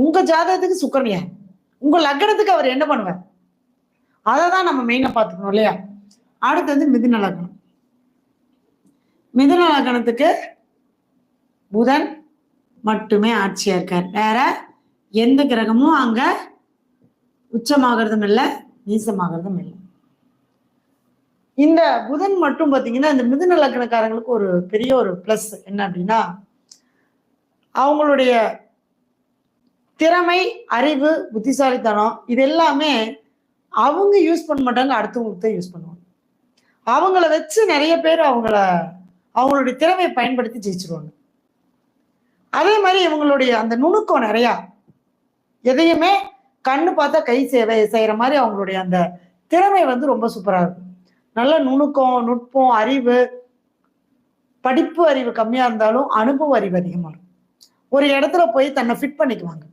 உங்க ஜாதகத்துக்கு சுக்கிரன் யார்? உங்க லக்னத்துக்கு அவர் என்ன பண்ணுவார்? அதை தான் நம்ம மெயினா பார்த்துக்கணும் இல்லையா? அடுத்தது மிதுன லக்னம். மிதுன லக்னத்துக்கு புதன் மட்டுமே ஆட்சியா இருக்கார். வேற எந்த கிரகமும் அங்க உச்சமாகிறதும் இல்லை, நீசமாகிறதும் இல்லை. இந்த புதன் மட்டும் பார்த்தீங்கன்னா இந்த மிதுன லக்னக்காரங்களுக்கு ஒரு பெரிய ஒரு பிளஸ் என்ன அப்படின்னா, அவங்களுடைய திறமை, அறிவு, புத்திசாலித்தனம் இது எல்லாமே அவங்க யூஸ் பண்ண மாட்டாங்க, அடுத்தவங்களுக்கு தான் யூஸ் பண்ணுவாங்க. அவங்கள வச்சு நிறைய பேர் அவங்களுடைய திறமையை பயன்படுத்தி ஜெயிச்சிருவாங்க. அதே மாதிரி இவங்களுடைய அந்த நுணுக்கம் நிறையா, எதையுமே கண்ணு பார்த்தா கை செய்யற மாதிரி அவங்களுடைய அந்த திறமை வந்து ரொம்ப சூப்பரா இருக்கும். நல்ல நுணுக்கம், நுட்பம், அறிவு, படிப்பு அறிவு கம்மியா இருந்தாலும் அனுபவ அறிவு அதிகமா இருக்கும். ஒரு இடத்துல போய் தன்னை ஃபிட் பண்ணிக்குவாங்க.